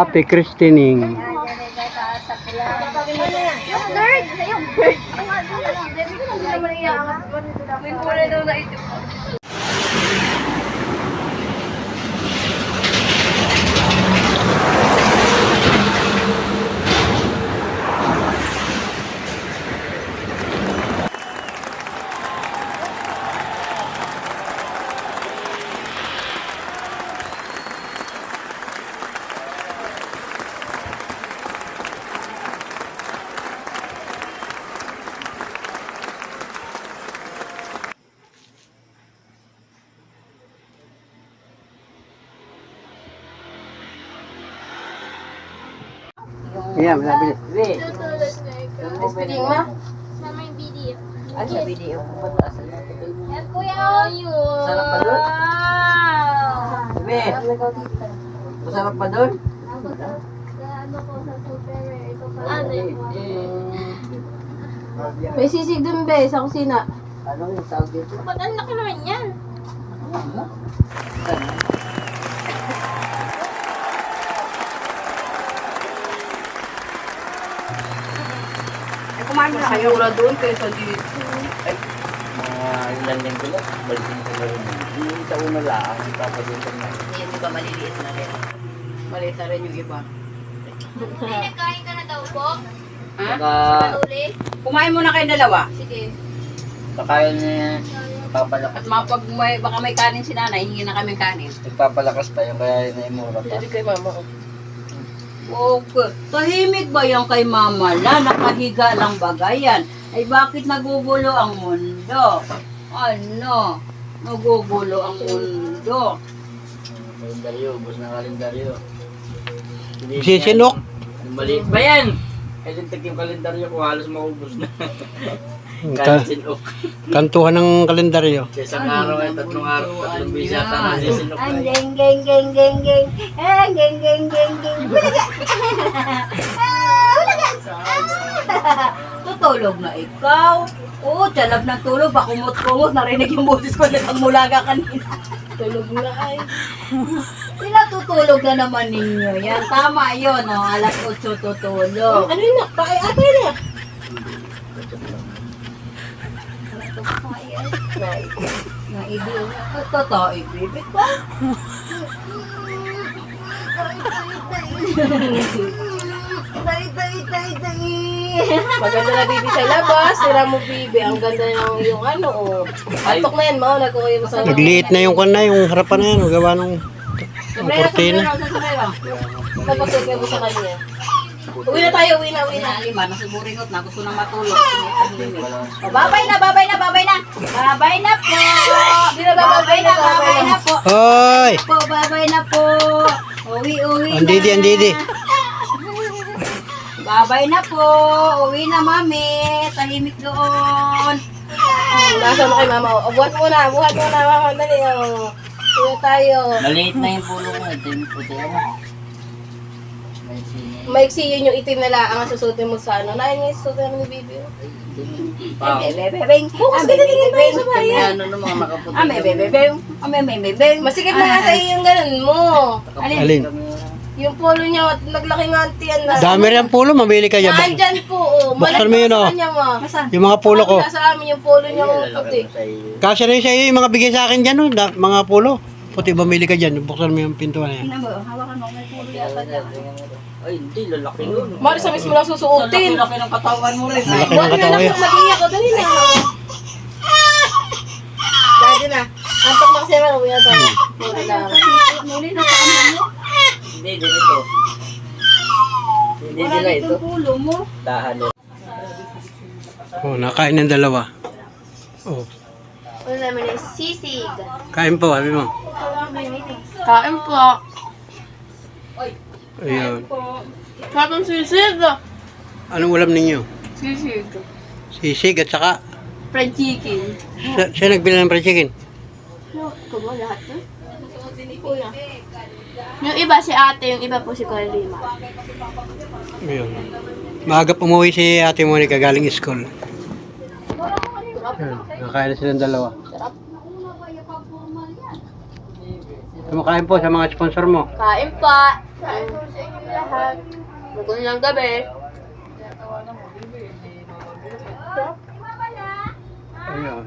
Happy christening. Iya, sabi. Speeding mo? Sama yung video. Ay, sa video. Pataas na. Yan kuya. Ayun. Sarap pa doon? Be, masarap pa doon? Ako sa ano ko sa super. Ito pa. Ano May sisig dun, be, sa kusina. Ano yung tawag dito? ba't ang laki naman yan? Kumain na kayo na doon kaysa dito. Ilan din ko lang. Balikin ko lang. Yung sa una lang, ipapaguntan na. Yan, di ba maliliit na rin? Maliit na rin yung iba. Nagkain ka na daw po? Baka, Uli? Kumain muna kayo dalawa. Sige. baka niya, At mapag baka may kanin si nanay, hingi na kami kanin. nagpapalakas pa yung kaya naimura pa. Kay mama. Okay. Tahimik ba yan kay mama? Nakahiga lang bagayan. Ay bakit nagugulo ang mundo? Ano? Nagugulo ang mundo. Kalendaryo, ubos na kalendaryo. Sisinok. Maliit ba yan? Kaya yung kalendaryo ko halos maubos na. Kahit sinok. Kantuhan ng kalendaryo. Sa isang araw ay tatlong bis yata na sinok. Ang geng geng geng geng geng. Ang geng geng geng geng. Tutulog na ikaw. Oo, tsalab ng tulog. Bakumot-kumot. Narinig yung boses ko na pagmulaga kanina. Tulog na ay. Sila tutulog na naman ninyo. Yan, tama yun. Oh. Alas 8 tutulog. Ano yun? Paay ate na. Naibiyo. Totoo, ibibig ko. Maganda na bibi sa labas. Sira mo bibi. Ang ganda yung ano. Oh. Antok na yan, Mao. Nagkukuha mo sa... Nagliit na yung kanna, yung harapan na yan. Gawa ng kortina. Napasok mo sa kanya. Uwi na tayo, uwi na. Lima, nasuburingot na. Gusto nang matulog. Oh, babay na po. Babay na po. Babay na po. Hoy! Babay na po. Uwi na. Andidi. Babay na po. Uwi na, mami. Tahimik doon. Nasa mo kay mama. O, buhat mo na, mama. Dali, o. Uwi tayo. Maliit na yung pulo ko. Ito yung puti ano. Maiksi yun yung itim na lang ang susutin mo sa ano. Nain nga yung susutin mo ni Bibi. Bebebebeng. Bukas ka tingin tayo sa bayan. Ano ng mga nakaputi. Bebebebeng. Masikip na nga sa'yo yung ganun mo. Alin? Yung polo niya, naglaki nga ang tiyan na. Dami rin pulo, mabili ka dyan. Nandyan po, oh. Buksan mo yun, oh. Sa kanya, ma. Yung mga pulo ko. Nasa amin yung polo niya, oh, puti. Kasya rin sa'yo yung mga bigay sa akin dyan, oh. Mga pulo. Puti, bumili ka dyan. Buksan mo yung pintuan na yan. Hawakan mo. May pulo yata dyan. Ay, hindi. Lalaki yun. Mari sa mismo lang susuotin. Laki ng katawan mo rin. Laki ng Buwan na katawan. lang mag-iyak ko, dali na. Dali na. Antok na kasi naman, uwi na tayo. Muli lang. Muli na sa kanya mo. Hindi, dito. Hindi Wala nila dito ito. ang pulo mo. Dahan. Oh, nakain ng dalawa. Oh, Wala namin yung sisig. kain po, sabi mo. Kain po. Ayun. Sarap ang sisig. Anong ulam ninyo? Sisig. Sisig at saka, Fried chicken. siya nagbili ng fried chicken. Kumo lahat na? Kuya. Yung iba si ate, yung iba po si Kuya Lima. Ayun. Maaga umuwi si Ate Monica galing school. Ayun, nakain na silang dalawa. Kumakain po sa mga sponsor mo. Kain pa. lahat. Magandang gabi. Ayun.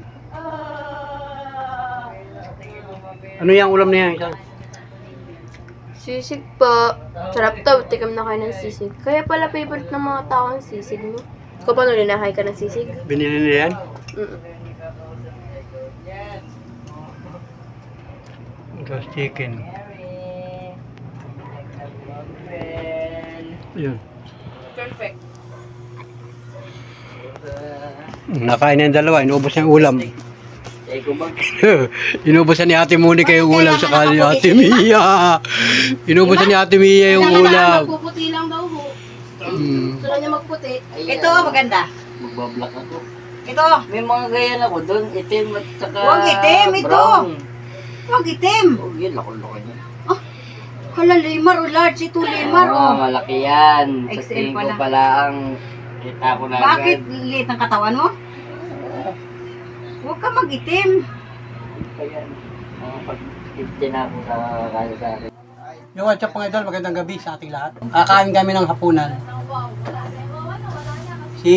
Ano yung ulam na yan? Isang? Sisig po. Sarap to. Tikam na kayo ng sisig. Kaya pala favorite ng mga tao ang sisig mo. Ikaw pa nulinahay ka ng sisig? Binili nila yan? Tapos chicken. Ayun. Perfect. Nakain na yung dalawa. Inubos niya yung ulam. Eko ba? Inubusan ni Ate Monica yung ulam sa kanya ni Ate Mia. Inubusan ni Ate Mia yung ulam. Magpuputi lang daw ho. Mm. Gusto lang niya magputi. Ito, maganda. Magbablock ako. Ito. May mga ganyan ako doon. Itim at saka Huwag itim, ito. brown. Huwag itim. Oh, yun. Lako-lako niya. Hala, limar o large. Ito, limar Oo, o. malaki yan. Sa XL tingin ko pala. pala ang kita ko na Bakit agad. liit ang katawan mo? Huwag ka mag-itim. Ayan. Pag-15 na ako sa kaya sa akin. Yung what's up mga idol, magandang gabi sa ating lahat. Kakain kami ng hapunan. Si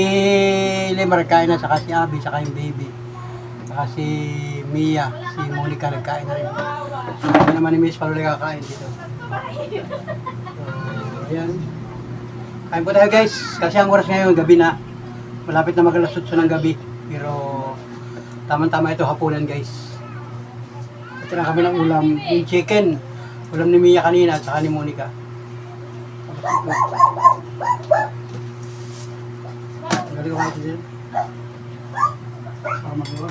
Limar kain na, saka si Abby, saka yung baby. Saka si Mia, si Monica nagkain na rin. So, kami naman ni Miss Palula kakain dito. So, ayan. Kain po tayo guys, kasi ang oras ngayon, gabi na. Malapit na mag-alas 8 ng gabi. Pero tamang-tama ito hapunan guys. Ito na kami ng ulam, yung chicken. Ulam ni Mia kanina at saka ni Monica. Ang galing ko kayo din. Para magawa.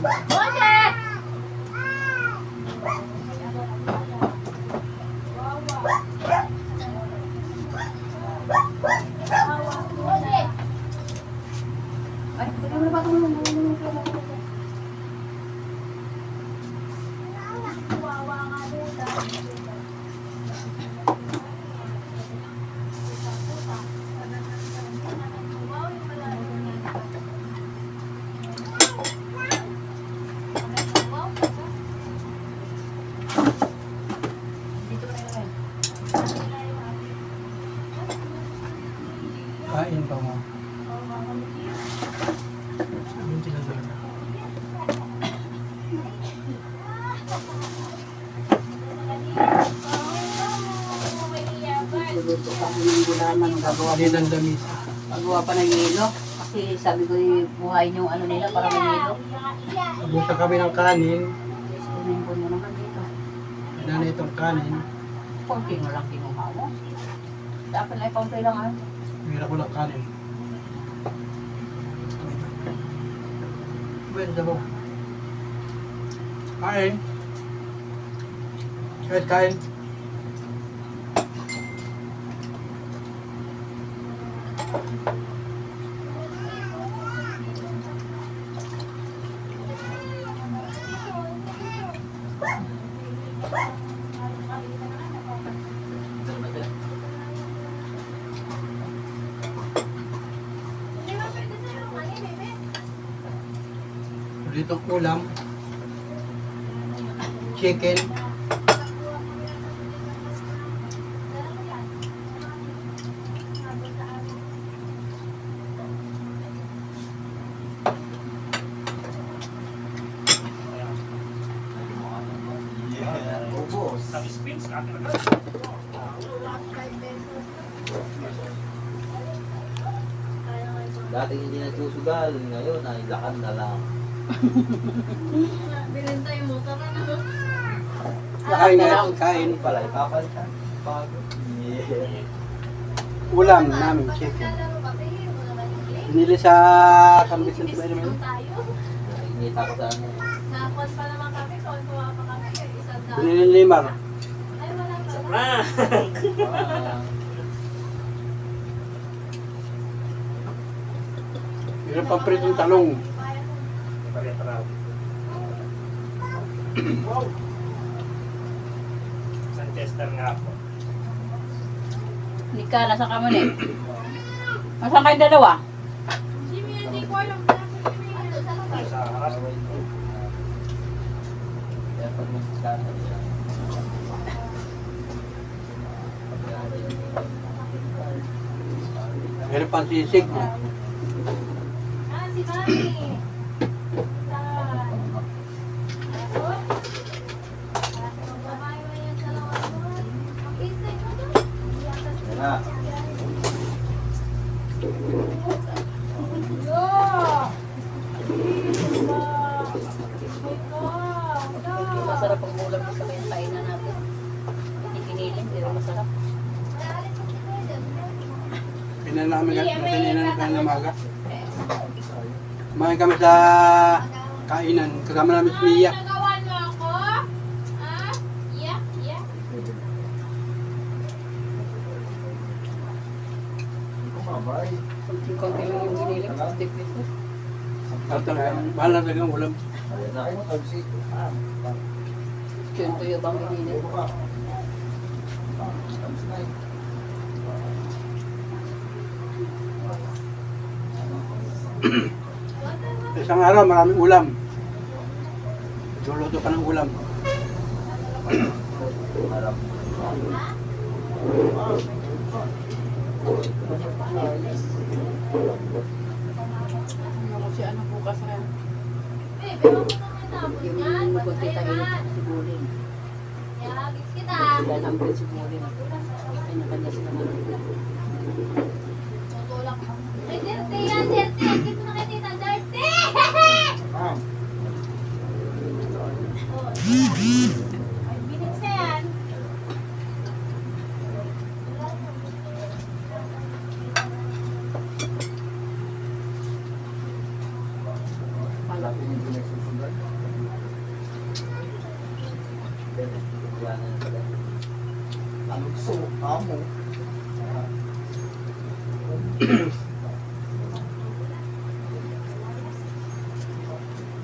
Ay, ano ba ito? Kain pa mo. Ayun sila doon. Luluto kami ng gulaman. Gagawa Dito ang damis. Magawa pa ng yelo. Kasi sabi ko buhayin yung ano nila para may yelo. Abusa kami ng kanin. Swimming mo naman dito. Kailan na itong kanin. Konti mo lang kinuha mo. Dapat na konti lang ah. Mira ko ng kanin. Pwede daw. Kain. Kahit kain. Dito ulam. Chicken. Dating hindi nagsusugal, ngayon ay lakad na lang. Kain na lang. Kain. Pala, ipapalitan. Bago. Yeah. Ulam namin, chicken. Binili sa San Vicente ba naman? Nakikita ko sa ano. Binili ni Limar. Ah, Meron pang pritong talong. Tester nga po. Nika, nasa ka muna eh. Nasaan kayong dalawa? Sa harap. kaya pag mag-start siya. Meron pang sisig. Yan na. Masarap ang ulam sa kayong kainan natin. Hindi kiniling, pero masarap. Pinanamin kami ng umaga. Kumain kami sa kainan. Kasama namin si Mia. Nagawan mo ako? Ha? Yeah, yeah. Konti lang yung kiniling, 50 pesos. Mahal na talagang ulam. Ayan na. Yun to yung bang kiniling. Isang araw, maraming ulam. Luluto pa ng ulam. Harap. Ano siya, ano bukas na yan? Eh, pero ako naman tapos Yung yan. konti tayo sigulin. Yagis kita. Sila lang din sigulin. Kanya-kanya sila naman. Tutulak ako. Ay, dirty yan, dirty. Dito na kay tita, dirty. Oh, 5 minutes na yan. Yan na pala. Mama, mama yun.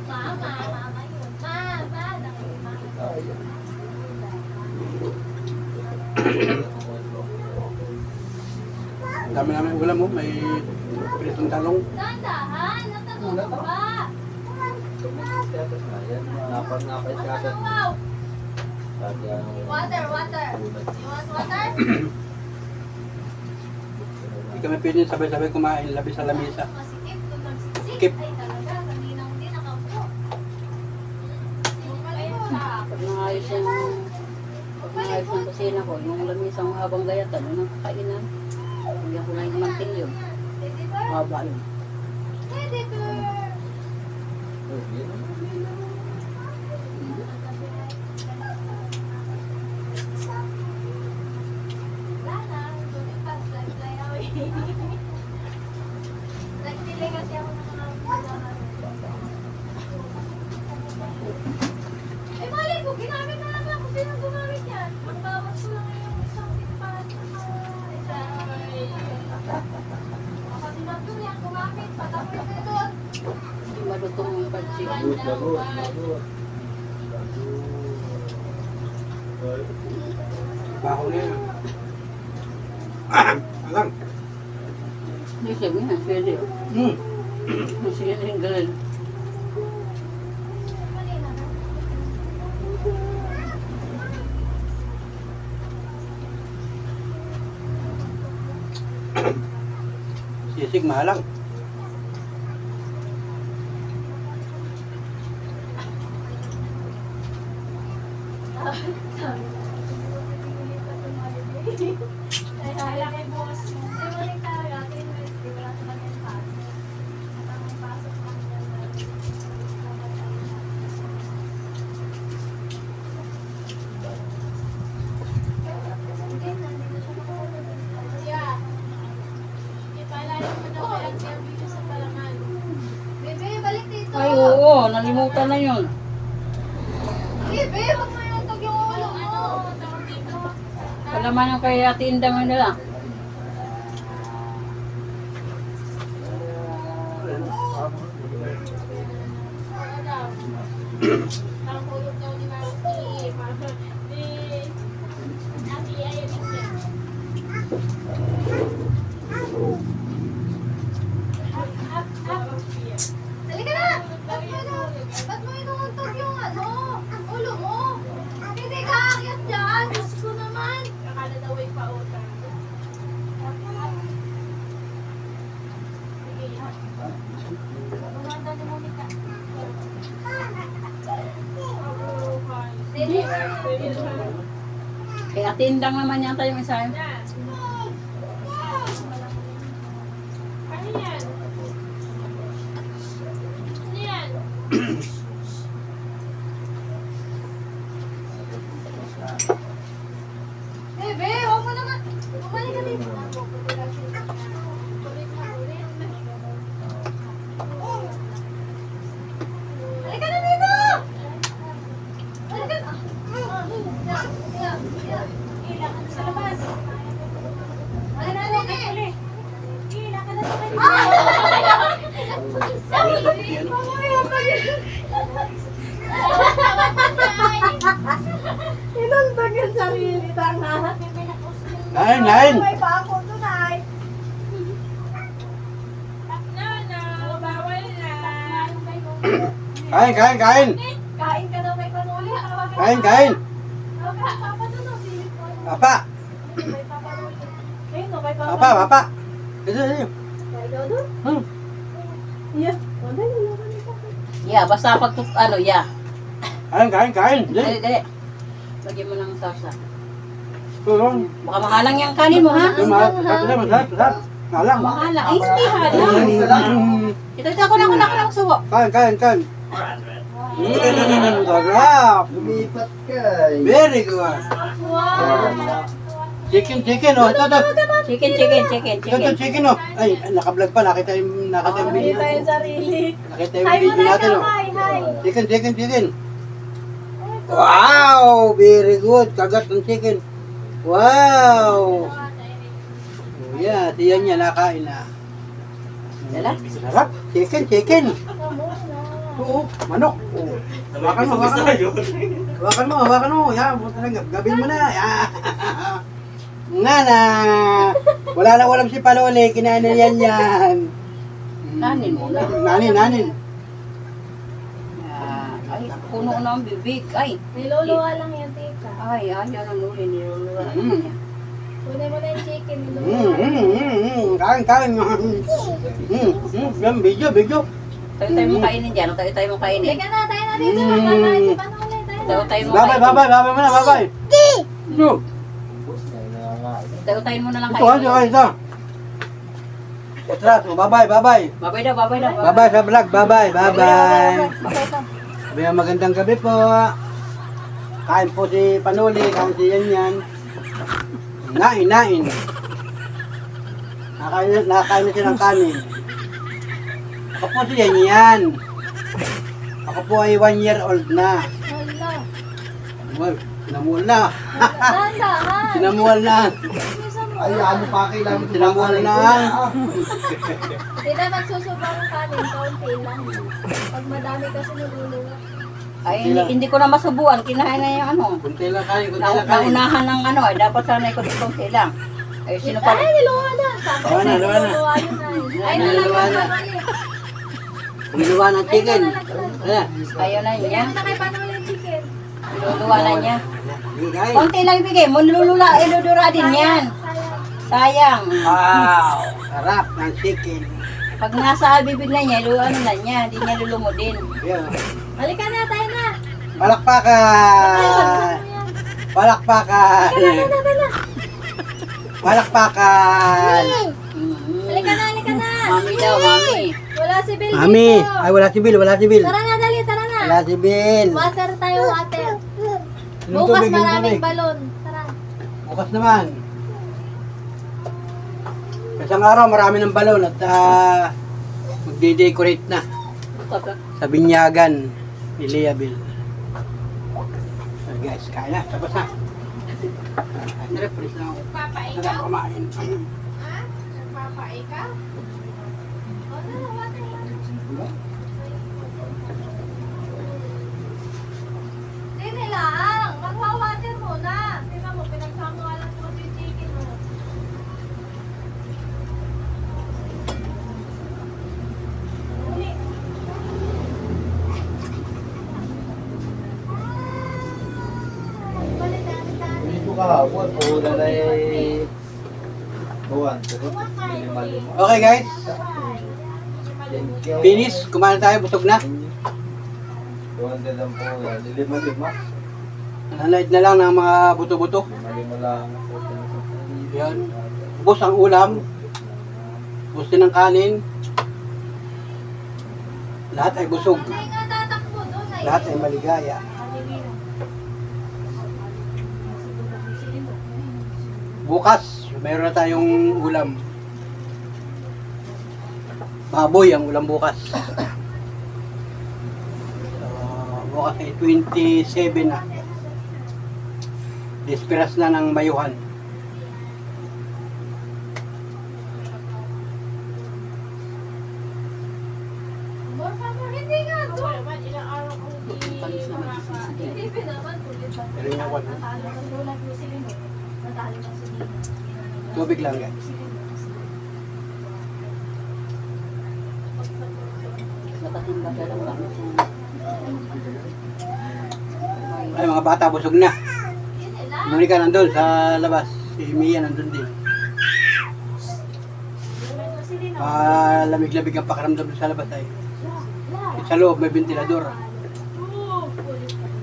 Mama, mama. Ang dami namin ulam mo. May pritong talong. Dandahan, natutulog ba? Ayan. Napay siya agad. Wow. Sabi ano. Water, water. You want water? Hindi kami pwede sabay-sabay kumain. Labi sa lamisa. Masikip, kung magsiksik. Skip. Ay talaga, kanina hindi nakaupo. Ayun sa Pag nangayos ng kusina ko, yung lamisang habang gayatan, yung kainan. Hindi ako na yung mantil yun. Teddy bear. Haba yun. Teddy bear. Oh, yan. Lana, lumipas, fly away. Nagpili kasi ako ng mga kailangan. Eh, mali ko, ginamit na naman ako. Sino gumamit yan? Magbawas ko lang yung isang tipan. Kasi nandun yan, gumamit. Patapos ko doon. Hindi malutong yung pansin. Lagot, lagot, lagot. Baho na yan. Alam. Hindi siya nga, pwede. Sige na yung ganun. Sisig mahalang. Ay, halaki boss. Di mo rin talaga, tinwes, di wala sa kanyang pass. At ang pasok lang niya sa Yeah. Ipalalim mo daw kaya ang video sa palaman. Bebe, balik dito. Ay, oo, nalimutan na yun. Bebe, huwag mo yung yung ulo mo. Tawag dito. Kalaman yung kay Ate Inda mo nila. Ang hulog daw ni Marcy. Ni Ate Ayamin niya. Halika na! Ba't mo inuuntog yung ulo mo? Hindi ka aakyat dyan! Diyos ko. Kaya tindang naman yata yung isa. Ano yan? Ano yan? Bebe, huwag mo naman. Bumalik ka dito. Halika na dito! Halika na! Sa labas. Halika na dito! Hila ka na sa kanya. Inundag yung sarili, tanga. Kain. May pa ako doon ay. No, bawal na. Kain. Kain ka daw may panuli. Kain. Papa doon ang silip ko. Papa. May papanuli. Ayun no, may papanuli. Papa. Dito. May doon? Hmm. Yeah. Dali, laban ito. Yeah, basta pag yeah. Kain. Dali, dali. Lagyan mo ng salsa. Tulong. Baka mahalang yung kanin mo, ha? Masarap. Malang. Mahalang. Ay, hindi halang. Ito, ako lang subo. Kain. Sarap. Lumipat ka. Very good. Wow. Chicken. Oh, ito. Chicken. Ito, chicken, oh. Ay, naka-vlog pa. Nakita yung video Nakita yung natin. sarili. Nakita yung Hi mo video na natin, ikaw, oh. hi. Chicken. Wow! Very good. Kagat ng chicken. Wow! Oh, yeah. Tiyan niya, nakain na. Dala? Sarap. Chicken. Oo, manok. Oo. Hawakan mo. Yan, gabin mo na. Yan. Nana. Wala na walang si Palole. Kinain na yan. Nanin mo na. Nanin. Ay, puno na ang bibig. Ay, Niluluwa lang yan, tita. ay, yan ang nuli. Niluluwa. Kunin mo na yung chicken. Niluluwa. Kain. Yan, video. Tayo mo kainin dyan. Tayo mo kainin. Halika na, tayo na dito. Magkakain si Panole. Tayo mo Bye. Bye. No. Tayo mo na lang Ito. kainin. Atras, bye. Babay daw. Bye sa vlog. Bye. Sabi magandang gabi po. Kain po si Panuli, kain si Yan. Nain. Nakakain na siya ng kanin. Ako po si Yan. Ako po ay 1 year old na. Hala. Well, sinamual na. Dahan-dahan. Sinamual na. Ay, ano pa kailangan mo Sinamual na. Tita, magsusubang ng kanin. Kaunti lang. Pag madami kasi niluluwa. Ay, hindi ko na masubuan. Kinain na yung ano. Kunti lang kain. Naunahan ng ano. Dapat sanay ko dito silang. Ay, sino pa? Ay, niluwa na. Sabi Luwa na. niluluwa yun ay. Ay, Niluwa na. nalagyan pa Niluwa ng chicken. Ayan. Ayaw na niya. Bigyan mo na kay Panole yung chicken. Niluluwa na niya. Guys. Konti lang ibigay mo. Iludura din yan. Sayang. Sayang. Wow. Sarap ng chicken. Pag nasa bibig na niya, ano na niya. Hindi niya lulumudin. Yan. Halika na, tayo na. Palakpakan! Palakpakan! Palakpakan! Halika na. Mami daw, mami. Wala si Bill Mami! dito. Ay, wala si Bill. Tara na, dali, tara na. Wala si Bill. Water tayo, water. Yung Bukas tubig, yung maraming tubig. balon. Tara. Bukas naman. Isang araw, marami ng balon at magde-decorate na sa binyagan ni Lea Bill. So guys, kain na. Tapos na. Kain na rin. Palis na ako. Sarap kumain. Papai ka? Water, water. Hindi lang. Magwa-water muna. Tingnan mo, pinagsamualan ko si chicken mo. Uli. Balik na, Dito kahapon, ulan na eh. Buwan. Lima-lima. Okay guys, Thank you. finish. Kumain tayo. Busog na. 200 lang po yan. Lima-lima. Nananait na lang ng mga buto-buto. Mali mo lang. Yan. Ubos ang ulam. Ubos din ang kanin. Lahat ay busog. Ay nga tatakbo doon ay. Lahat ay maligaya. Bukas, mayroon na tayong ulam. Baboy ang ulam bukas. Bukas ay 27 na. Disperas na ng bayuhan. More favor, hindi nga doon. Ilang araw kong Panis naman si Sisi. hindi pinaman. Tulit pa. Pero yung ako, Natalo sa lulat mo sila mo. Natalo ng sila. tubig lang guys. Nakatimba siya ng gamit niya. Ay mga bata, busog na. Monica nandun sa labas. Si Mia nandun din. Lamig-lamig ang pakiramdam doon sa labas ay. Sa loob may ventilador.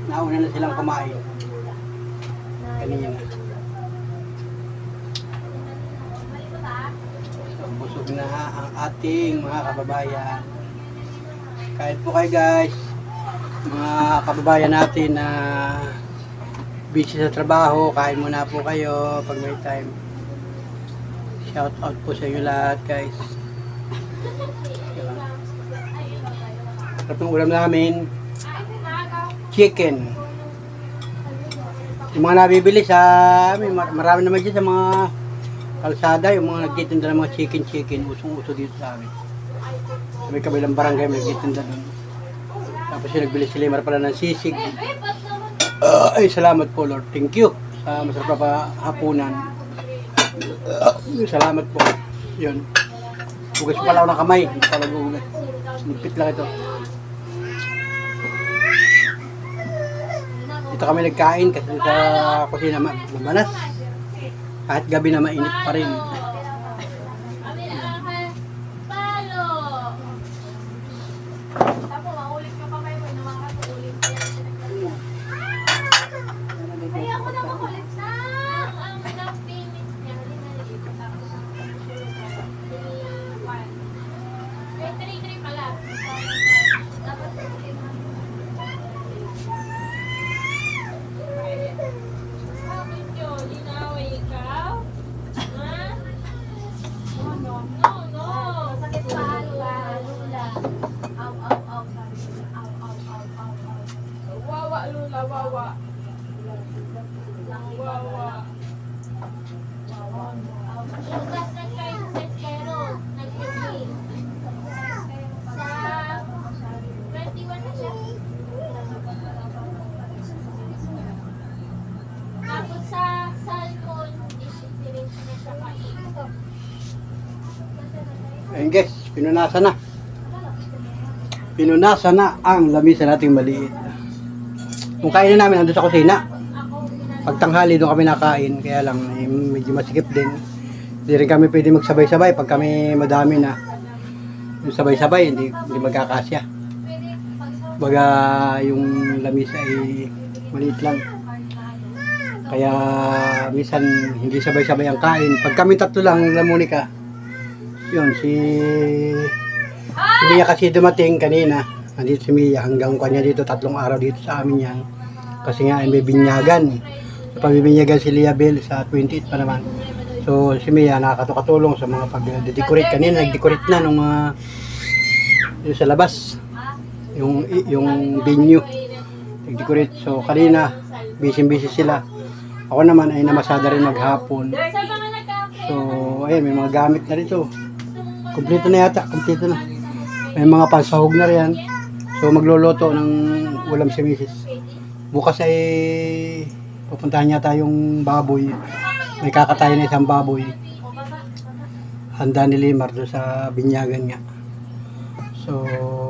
Nauna na silang kumain. Kanina. So, busog na ang ating mga kababayan. Kahit po kayo guys, mga kababayan natin na busy sa trabaho, kain muna po kayo pag may time. Shout out po sa inyo lahat guys. Diba? Sarap ng ulam namin, chicken. Yung mga nabibili sa amin, marami naman dyan sa mga kalsada, yung mga nagtitinda ng mga chicken, usong-uso dito sa amin. Sa may kabilang barangay, may nagtitinda doon. Tapos yung nagbili si Limar pala ng sisig. Ay, salamat po Lord. Thank you sa masarap na hapunan. Salamat po. Yun. Hugas pala ako ng kamay. Hindi pala gugugas. Nipit lang ito. Dito kami nagkain kasi sa kusina mabanas. Kahit gabi na mainit pa rin. Palo! Tapos, maulit ka pa kayo. Naman ka ulit. Ay, ako na makulit na. Ang payment niya. Halina tapos ay, 3-3 pala. Dapat bakit yun? Inaway ikaw? Ha? No. Sakit pa, Lula. Aw. Sabi ko, aw. Wawa, Lula, wawa. Lugas ng kayo sa Esquero. Nag-free. Sa 21 na siya. Tapos sa Salmon, diretso na siya kain. Ayun guys, pinunasan na ang lamisa nating maliit. Kung kainin namin nandun sa kusina. Pagtanghali doon kami nakain, kaya lang medyo masikip din. Hindi rin kami pwede magsabay-sabay pag kami madami na. Yung sabay-sabay, hindi magkakasya. Baga yung lamisa ay maliit lang. Kaya minsan hindi sabay-sabay ang kain. Pag kami tatlo lang, Monica, yun, si Mia kasi dumating kanina. Nandito si Mia hanggang kanya dito, 3 araw dito sa amin yan. Kasi nga ay may binyagan. Sa pamibinyagan si Liabel sa 28 pa naman. So si Mia nakakatulong sa mga pag-decorate. Kanina nag-decorate na nung yung sa labas. Yung venue. Nag-decorate. So kanina, busy sila. Ako naman ay namasada rin maghapon. Sa mga nagkape. So, ayun, may mga gamit na rito. Kompleto na yata, kompleto na. May mga pansahog na riyan. So, magluluto ng ulam si Mrs. Bukas ay pupuntahan niya tayong baboy. May kakatayin na isang baboy. Handa ni Limar doon sa binyagan niya. So,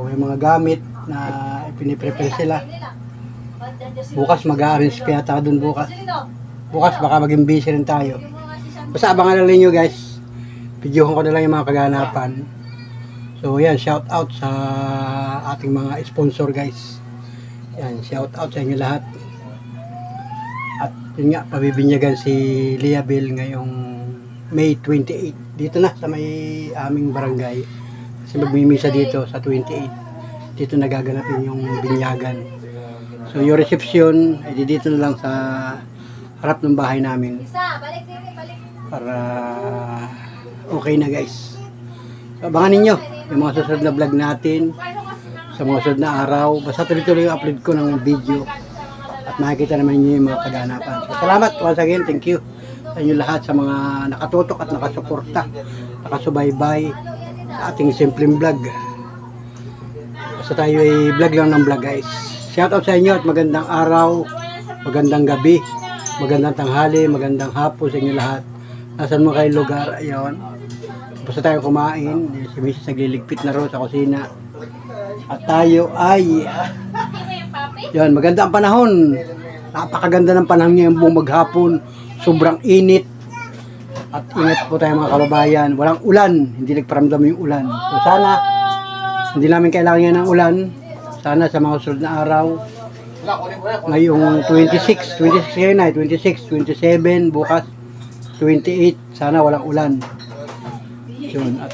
may mga gamit na ipiniprepare sila. Bukas mag-a-arrange pa yata doon bukas. Bukas baka maging busy rin tayo. Basta abangan lang ninyo guys. Videohan ko na lang yung mga kaganapan. So yan, shout out sa ating mga sponsor guys. Yan, shout out sa inyo lahat. Yun nga, pabibinyagan si Liabel ngayong May 28. Dito na sa may aming barangay. Kasi magmimisa dito sa 28. Dito nagaganapin yung binyagan. So yung reception, ay dito na lang sa harap ng bahay namin. Isa, balik din, balik. Para okay na guys. So abangan ninyo yung mga susunod na vlog natin sa mga susunod na araw. Basta tuloy-tuloy yung upload ko ng video. At makikita naman niyo yung mga kaganapan. So, salamat once again, thank you sa inyo lahat sa mga nakatutok at nakasuporta, nakasubaybay sa ating simpleng vlog. Basta tayo ay vlog lang ng vlog guys. Shout out sa inyo at magandang araw, magandang gabi, magandang tanghali, magandang hapon sa inyo lahat. Nasaan mo kayo lugar, ayun. Basta tayo kumain, si Mrs. nagliligpit na ro sa kusina. At tayo ay yan, maganda ang panahon. Napakaganda ng panahon ngayong buong maghapon. Sobrang init. At ingat po tayo mga kababayan. Walang ulan. Hindi nagparamdam yung ulan. So sana, hindi namin kailangan yan ng ulan. Sana sa mga susunod na araw. Ngayong 26 ngayon na, 26, 27, bukas 28. Sana walang ulan. Yun. At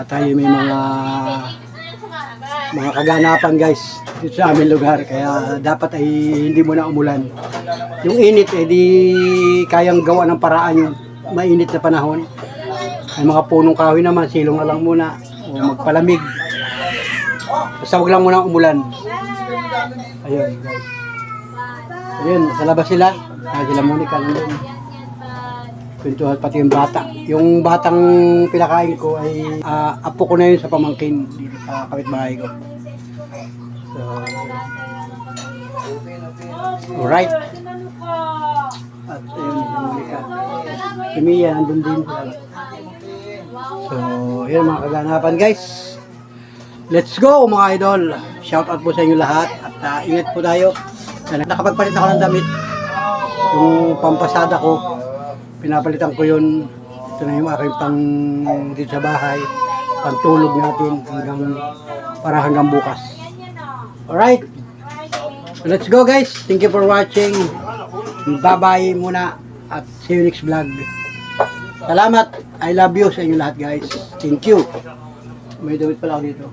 tayo may mga kaganapan guys dito sa aming lugar, kaya dapat ay hindi muna umulan. Yung init eh di kayang gawa ng paraan yung mainit na panahon. Ang mga punong kahoy naman silong na lang muna o magpalamig, basta wag lang muna umulan. Ayun guys, ayun sa labas sila Monica nandun. Kwentuhan pati yung bata. Yung batang pinakain ko ay apo ko na yun sa pamangkin dito sa kapitbahay ko. So, alright. At ayun, si Monica. Si Mia, nandun din. So, yun mga kaganapan guys. Let's go mga idol. Shout out po sa inyo lahat. At ingat po tayo. Nakapagpalit ako ng damit. Yung pampasada ko, pinapalitan ko yun. Ito na yung aking pang dito sa bahay, pantulog natin hanggang bukas. Alright, so let's go guys. Thank you for watching. Bye bye muna at see you next vlog. Salamat, I love you sa inyo lahat guys. Thank you. May damit pala ako dito.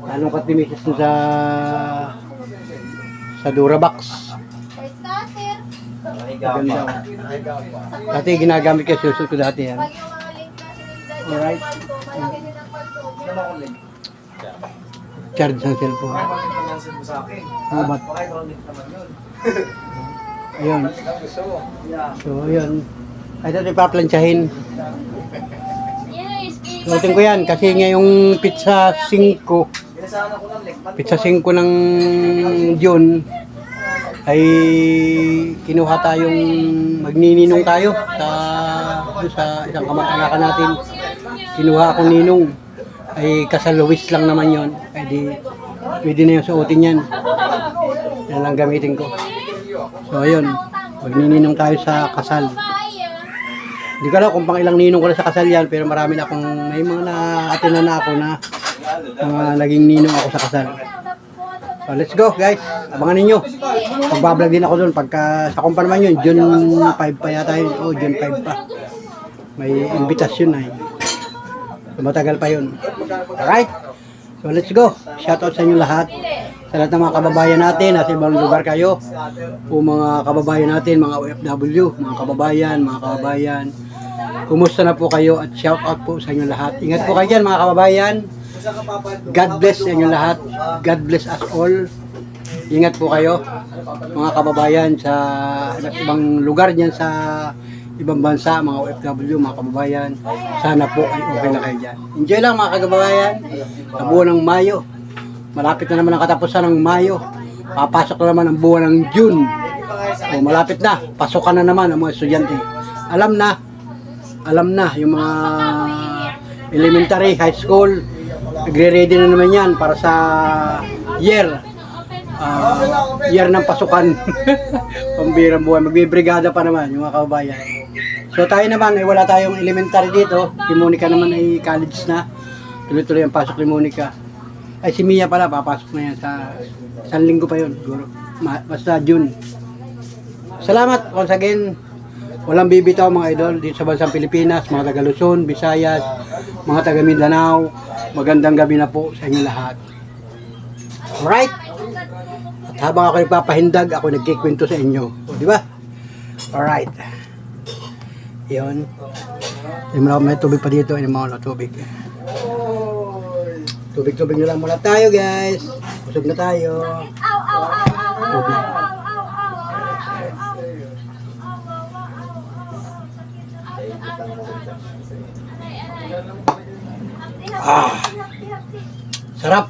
Lalong katimisis sa Durabox. Maganda. Dati ginagamit ko, susunod ko dati yan. Pag yung mga link na sinundan, Alright. malaki din ang pagtulog. Charge ng cellphone. Ano ba? Ayun. So, ayun. Ay, ito ipaplansyahin. Suotin ko yan kasi ngayong pizza 5 ng June ay kinuha tayong magnininong tayo sa isang kamag-anakan natin. Kinuha akong ninong, ay kasal Luis lang naman yon, ay di pwede na yung suotin yan. Yan lang gamitin ko. So ayun, magnininong tayo sa kasal. Hindi ko alam kung pang ilang ninong ko na sa kasal yan, pero marami na akong, may mga na-atinan na ako na mga naging ninong ako sa kasal. So let's go guys, abangan ninyo. Magbablog din ako doon pagka sa kumpa naman yun, June 5 pa yata yun. Oh, June 5 pa. May invitation na yun. So, matagal pa yun. Alright, so let's go. Shoutout sa inyo lahat, sa lahat ng mga kababayan natin, nasa ibang lugar kayo, o mga kababayan natin, mga OFW, mga kababayan, kumusta na po kayo, at shoutout po sa inyo lahat. Ingat po kayo dyan mga kababayan. God bless sa inyo lahat. God bless us all. Ingat po kayo mga kababayan sa iba't ibang lugar dyan sa ibang bansa, mga OFW, mga kababayan. Sana po ay okay na kayo dyan. Enjoy lang mga kababayan. Sa buwan ng Mayo, malapit na naman ang katapusan ng Mayo. Papasok na naman ang buwan ng June. O, malapit na, pasukan na naman ang mga estudyante. Alam na yung mga elementary, high school, nagre-ready na naman yan para sa year ng pasukan. Pambirang buwan, magbibrigada pa naman yung mga kababayan. So tayo naman ay wala tayong elementary dito. Si Monica naman ay college na. Tuloy-tuloy ang pasok ni Monica. Ay si Mia pala, papasok na yan sa isang linggo pa yun siguro. Basta June. Salamat once again. Walang bibitaw mga idol dito sa bansang Pilipinas, mga taga Luzon, Visayas, mga taga Mindanao. Magandang gabi na po sa inyo lahat. Alright? At habang ako nagpapahindag, ako nagkikwento sa inyo. O, di ba? Alright. Yun. Hindi mo na may tubig pa dito. Hindi mo na tubig. Tubig-tubig na lang muna tayo, guys. Busog na tayo. Tubig. Sarap.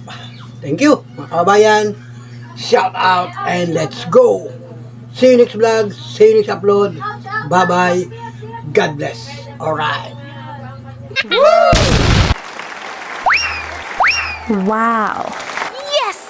Thank you, mga kababayan. Shout out and let's go. See you next vlog. See you next upload. Bye-bye. God bless. Alright. Wow. Yes!